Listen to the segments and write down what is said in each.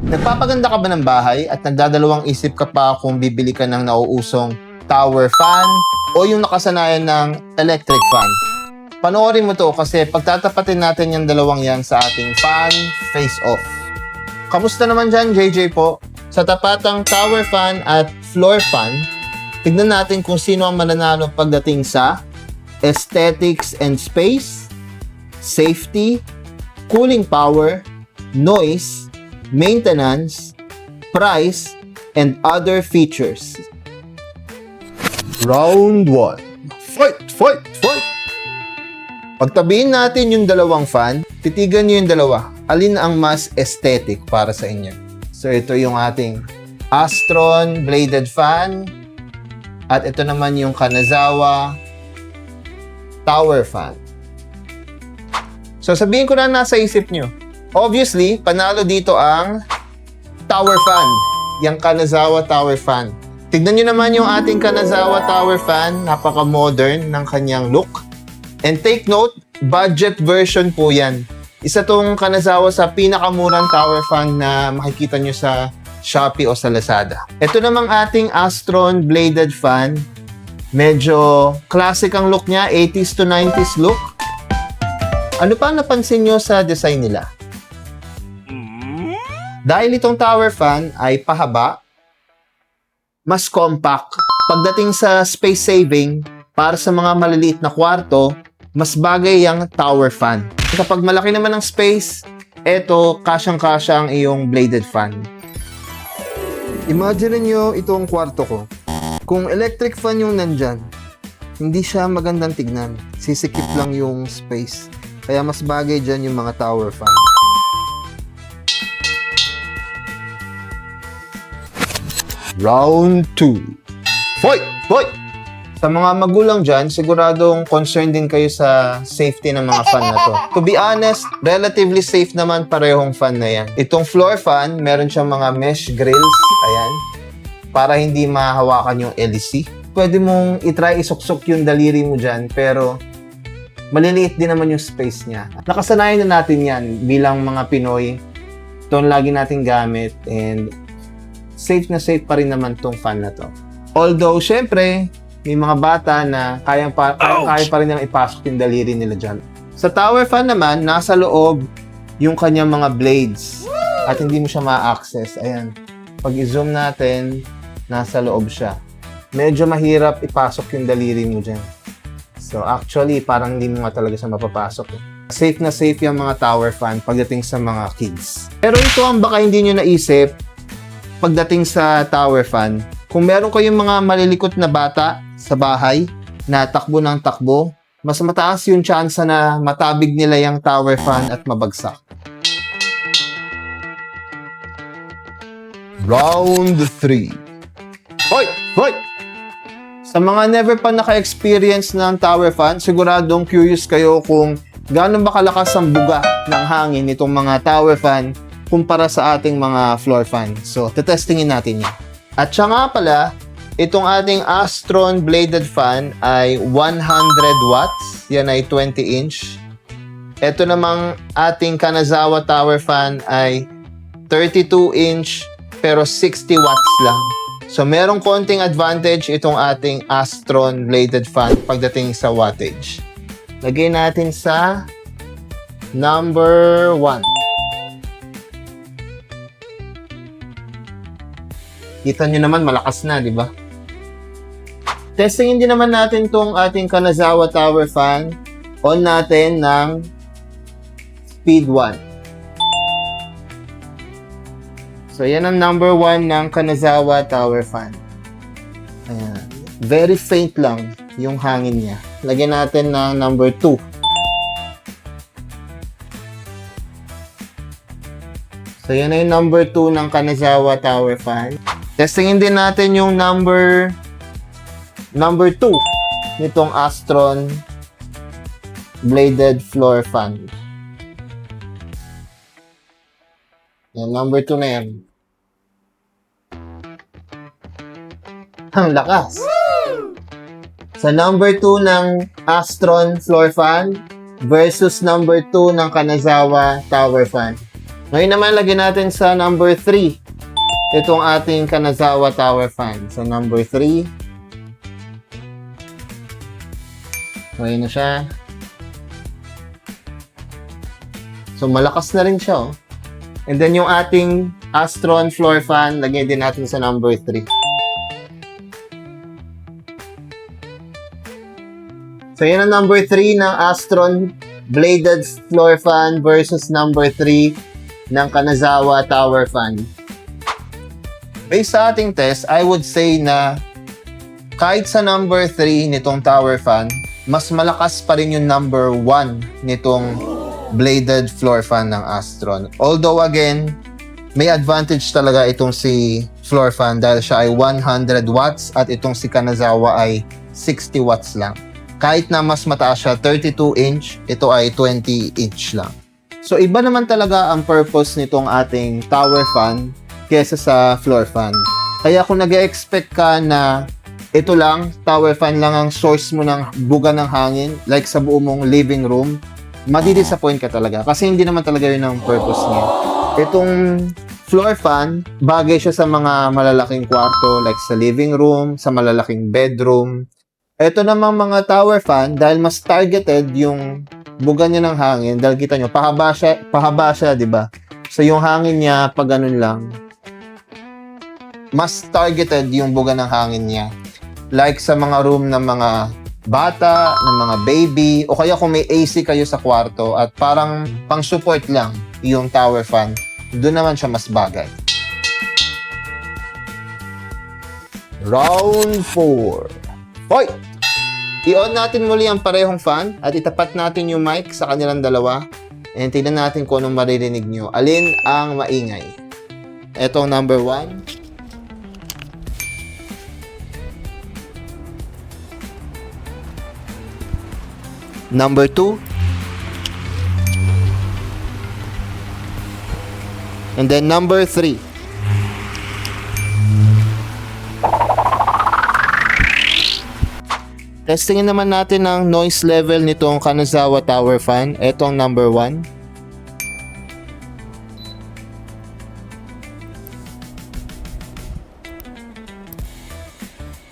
Nagpapaganda ka ba ng bahay at nagdadalawang isip ka pa kung bibili ka ng nauusong tower fan o yung nakasanayan ng electric fan? Panoorin mo to kasi pagtatapatin natin yung dalawang yan sa ating fan face-off. Kamusta naman dyan, JJ po? Sa tapatang tower fan at floor fan, tignan natin kung sino ang mananalo pagdating sa aesthetics and space, safety, cooling power, noise, maintenance, price, and other features. Round 1. Fight! Fight! Fight! Pagtabihin natin yung dalawang fan, titigan nyo yung dalawa. Alin ang mas aesthetic para sa inyo? So, ito yung ating Astron bladed fan. At ito naman yung Kanazawa tower fan. So, sabihin ko na nasa isip nyo. Obviously, panalo dito ang tower fan. Yung Kanazawa tower fan. Tignan nyo naman yung ating Kanazawa tower fan. Napaka-modern ng kanyang look. And take note, budget version po yan. Isa tong Kanazawa sa pinakamurang tower fan na makikita nyo sa Shopee o sa Lazada. Ito namang ating Astron bladed fan. Medyo classic ang look niya, 80s to 90s look. Ano pa napansin nyo sa design nila? Dahil itong tower fan ay pahaba, mas compact. Pagdating sa space saving, para sa mga maliliit na kwarto, mas bagay yung tower fan. Kapag malaki naman ang space, eto, kasyang-kasya ang iyong bladed fan. Imagine nyo itong kwarto ko. Kung electric fan yung nandyan, hindi siya magandang tignan. Sisikip lang yung space. Kaya mas bagay dyan yung mga tower fan. Round 2. Fight! Fight! Sa mga magulang dyan, siguradong concerned din kayo sa safety ng mga fan na to. To be honest, relatively safe naman parehong fan na yan. Itong floor fan, meron siyang mga mesh grills. Ayan. Para hindi mahawakan yung LEC. Pwede mong itry isuksok yung daliri mo dyan, pero maliliit din naman yung space niya. Nakasanayan na natin yan bilang mga Pinoy. Ito ang lagi natin gamit and safe na safe pa rin naman tong fan na to. Although, syempre, may mga bata na kaya pa rin nilang ipasok yung daliri nila dyan. Sa tower fan naman, nasa loob yung kanyang mga blades at hindi mo siya ma-access. Ayan. Pag i-zoom natin, nasa loob siya. Medyo mahirap ipasok yung daliri mo dyan. So, actually, parang hindi mo nga talaga siya mapapasok. Safe na safe yung mga tower fan pagdating sa mga kids. Pero ito ang baka hindi nyo naisip pagdating sa tower fan. Kung meron kayong mga malilikot na bata sa bahay na takbo ng takbo, mas mataas yung chance na matabig nila yung tower fan at mabagsak. Round 3. Hoy! Hoy! Sa mga never pa naka-experience ng tower fan, siguradong curious kayo kung gaano ba kalakas ang buga ng hangin nitong mga tower fan kumpara sa ating mga floor fan. So, tetestingin natin yan. At siya nga pala, itong ating Astron bladed fan ay 100 watts. Yan ay 20 inch. Ito namang ating Kanazawa tower fan ay 32 inch pero 60 watts lang. So, merong konting advantage itong ating Astron bladed fan pagdating sa wattage. Lagay natin sa number 1. Kita nyo naman, malakas na, di ba? Testingin din naman natin tong ating Kanazawa tower fan. On natin ng speed 1. So, yan ang number 1 ng Kanazawa tower fan. Ayan. Very faint lang yung hangin niya. Lagyan natin ng number 2. So, yan ay number 2 ng Kanazawa tower fan. Testingin din natin yung number 2 nitong Astron bladed floor fan. Yan, number 2 na yan. Ang lakas! Sa number 2 ng Astron floor fan versus number 2 ng Kanazawa tower fan. Ngayon naman, lagyan natin sa number 3. Itong ating Kanazawa Tower Fan. So, number 3. Okay na siya. So, malakas na rin siya, oh. And then, yung ating Astron Floor Fan, lagyan din natin sa number 3. So, yan ang number 3 ng Astron Bladed Floor Fan versus number 3 ng Kanazawa Tower Fan. Based sa ating test, I would say na kahit sa number 3 nitong tower fan, mas malakas pa rin yung number 1 nitong bladed floor fan ng Astron. Although again, may advantage talaga itong si floor fan dahil siya ay 100 watts at itong si Kanazawa ay 60 watts lang. Kahit na mas mataas siya, 32 inch, ito ay 20 inch lang. So iba naman talaga ang purpose nitong ating tower fan kesa sa floor fan. Kaya kung nag-expect ka na ito lang, tower fan lang ang source mo ng buga ng hangin, like sa buong mong living room, madi-disappoint ka talaga. Kasi hindi naman talaga yun ang purpose niya. Itong floor fan, bagay siya sa mga malalaking kwarto, like sa living room, sa malalaking bedroom. Ito namang mga tower fan, dahil mas targeted yung buga niya ng hangin, dahil kita nyo, pahaba siya, di ba? So yung hangin niya, pag ganun lang, mas targeted yung buga ng hangin niya. Like sa mga room ng mga bata, ng mga baby, o kaya kung may AC kayo sa kwarto at parang pang-support lang yung tower fan, doon naman siya mas bagay. Round 4. Hoy! I-on natin muli ang parehong fan at itapat natin yung mic sa kanilang dalawa and tingnan natin kung anong maririnig nyo. Alin ang maingay? Etong number 1. Number 2. And then number 3. Testingin naman natin ang noise level nitong Kanazawa Tower Fan. Ito ang number 1.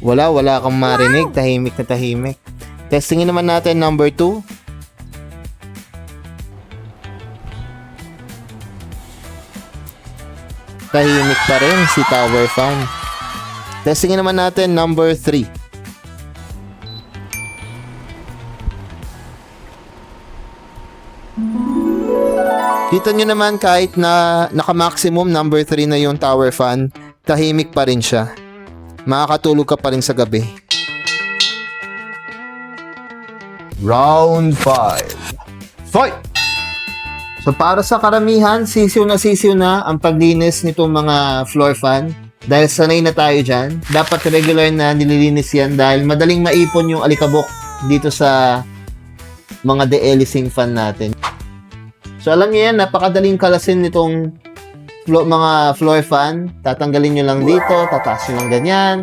Wala kang marinig. Tahimik na tahimik. Testingin naman natin number 2. Tahimik pa rin si Tower Fan. Testingin naman natin number 3. Kita nyo naman kahit na naka-maximum number 3 na yung Tower Fan, tahimik pa rin siya. Makakatulog ka pa rin sa gabi. Round 5. Fight! So para sa karamihan, sisiw na ang paglinis nitong mga floor fan. Dahil sanay na tayo dyan, dapat regular na nililinis yan dahil madaling maipon yung alikabok dito sa mga de-elising fan natin. So alam niyo yan, napakadaling kalasin nitong mga floor fan. Tatanggalin nyo lang dito, tataas nyo lang ganyan,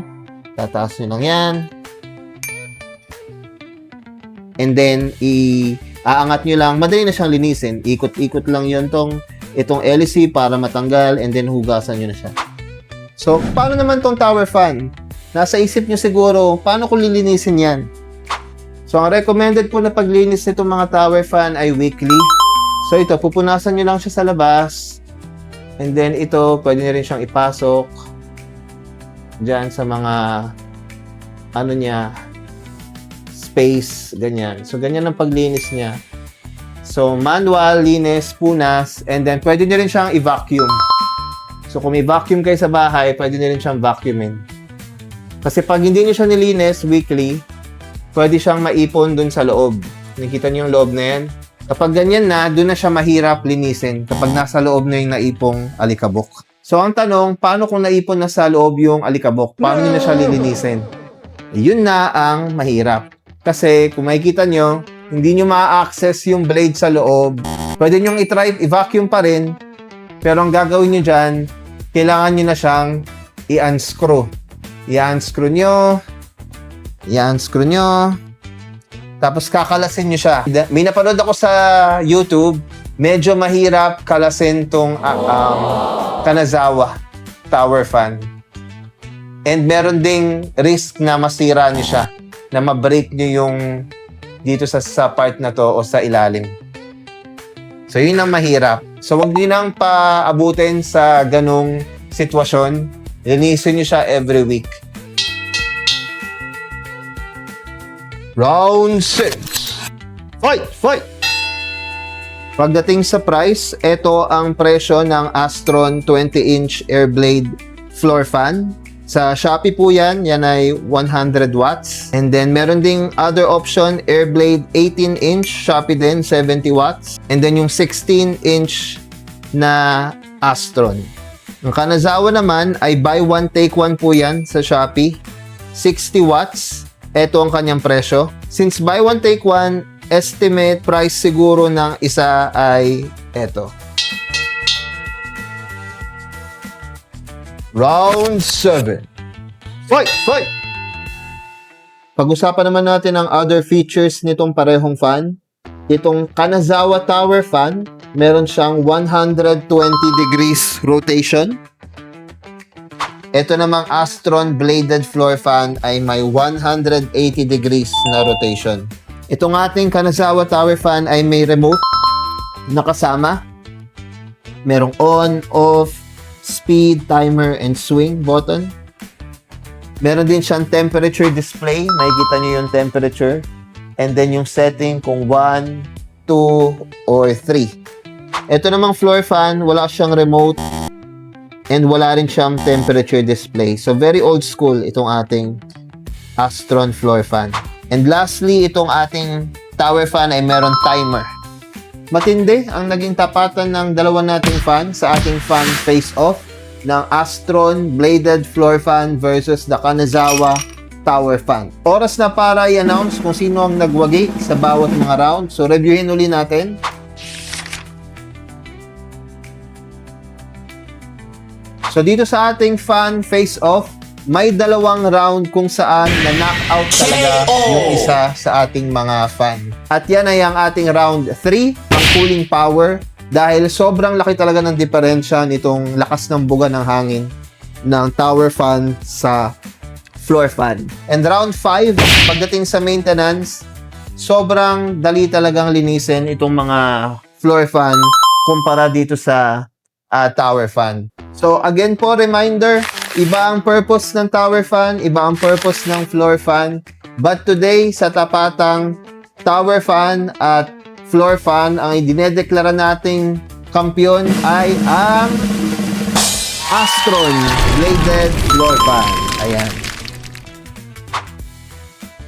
tataas nyo lang yan. And then, aangat nyo lang. Madali na siyang linisin. Ikot-ikot lang yun itong LC para matanggal and then hugasan nyo na siya. So, paano naman tong tower fan? Nasa isip nyo siguro, paano ko lilinisin yan? So, ang recommended po na paglinis nitong mga tower fan ay weekly. So, ito, pupunasan nyo lang siya sa labas. And then, ito, pwede nyo rin siyang ipasok dyan sa mga space, ganyan. So, ganyan ang paglinis niya. So, manual, linis, punas, and then pwede nyo rin siyang i-vacuum. So, kung may vacuum kayo sa bahay, pwede nyo rin siyang vacuumin. Kasi pag hindi nyo siya nilinis weekly, pwede siyang maipon dun sa loob. Nakita nyo yung loob na yan? Kapag ganyan na, dun na siya mahirap linisin kapag nasa loob na yung naipong alikabok. So, ang tanong, paano kung naipon na sa loob yung alikabok? Paano nyo na siya lilinisin? Yun na ang mahirap. Kasi kung makikita nyo, hindi nyo ma-access yung blade sa loob. Pwede nyo i-vacuum pa rin. Pero ang gagawin nyo dyan, kailangan nyo na siyang i-unscrew. I-unscrew nyo. Tapos kakalasin nyo siya. May napanood ako sa YouTube, medyo mahirap kalasin tong Kanazawa tower fan. And meron ding risk na masira niyo siya, na ma-break niyo yung dito sa part na to o sa ilalim. So, yun ang mahirap. So, wag niyo nang paabutin sa ganong sitwasyon. Linisin niyo siya every week. Round 6. Fight! Pagdating sa price, ito ang presyo ng Astron 20-inch Airblade floor fan. Sa Shopee po yan ay 100 watts. And then meron ding other option, Airblade 18-inch, Shopee din, 70 watts. And then yung 16-inch na Astron. Ang Kanazawa naman ay buy one take one po yan sa Shopee. 60 watts. Ito ang kanyang presyo. Since buy one take one, estimate price siguro ng isa ay ito. Round 7. Fight! Pag-usapan naman natin ang other features nitong parehong fan. Itong Kanazawa tower fan, meron siyang 120 degrees rotation. Ito namang Astron bladed floor fan ay may 180 degrees na rotation. Itong ating Kanazawa tower fan ay may remote na kasama. Merong on, off, speed, timer, and swing button. Meron din siyang temperature display. Makikita niyo yung temperature. And then yung setting kung 1, 2, or 3. Ito namang floor fan, wala siyang remote. And wala rin siyang temperature display. So very old school itong ating Astron floor fan. And lastly, itong ating tower fan ay meron timer. Matindi ang naging tapatan ng dalawa nating fan sa ating fan face-off ng Astron bladed floor fan versus the Kanazawa tower fan. Oras na para i-announce kung sino ang nagwagi sa bawat mga round. So, reviewin uli natin. So, dito sa ating fan face-off, may dalawang round kung saan na-knock out talaga yung isa sa ating mga fan. At yan ay ang ating round 3, ang cooling power. Dahil sobrang laki talaga ng diferensya nitong lakas ng buga ng hangin ng tower fan sa floor fan. And round 5, pagdating sa maintenance, sobrang dali talagang linisin itong mga floor fan kumpara dito sa tower fan. So again po, reminder, iba ang purpose ng tower fan, iba ang purpose ng floor fan. But today, sa tapatang tower fan at floor fan, ang idinedeklara nating kampiyon ay ang Astron bladed floor fan. Ayan.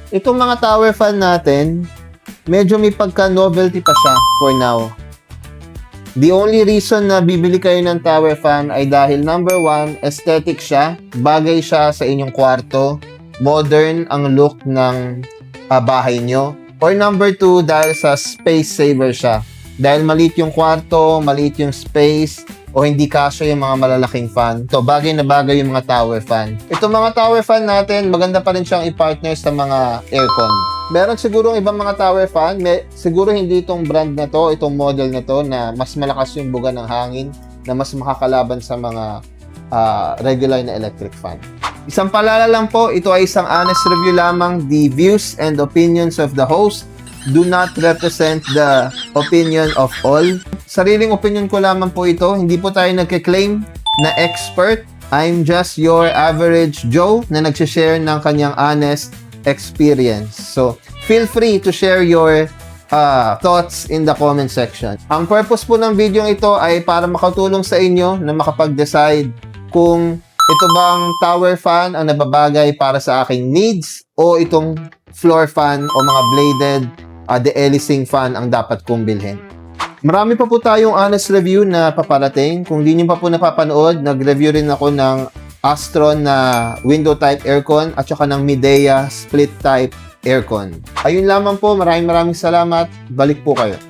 Itong mga tower fan natin, medyo may pagka-novelty pa siya for now. The only reason na bibili kayo ng tower fan ay dahil number 1, aesthetic siya, bagay siya sa inyong kwarto, modern ang look ng bahay nyo. Or number 2, dahil sa space saver siya. Dahil maliit yung kwarto, maliit yung space, o hindi kasya yung mga malalaking fan. So, bagay na bagay yung mga tower fan. Itong mga tower fan natin, maganda pa rin siyang i-partner sa mga aircon. Meron siguro ibang mga tower fan, siguro hindi itong brand na to, itong model na to, na mas malakas yung buga ng hangin, na mas makakalaban sa mga regular na electric fan. Isang paalala lang po, ito ay isang honest review lamang. The views and opinions of the host do not represent the opinion of all. Sariling opinion ko lamang po ito. Hindi po tayo nagke-claim na expert. I'm just your average Joe na nagsishare ng kanyang honest experience. So, feel free to share your thoughts in the comment section. Ang purpose po ng video ito ay para makatulong sa inyo na makapag-decide kung ito bang tower fan ang nababagay para sa aking needs o itong floor fan o mga bladed de-elising fan ang dapat kong bilhin. Marami pa po tayong honest review na paparating. Kung di nyo pa po napapanood, nag-review rin ako ng Astron na window type aircon at saka ng Midea split type aircon. Ayun lamang po, maraming salamat. Balik po kayo.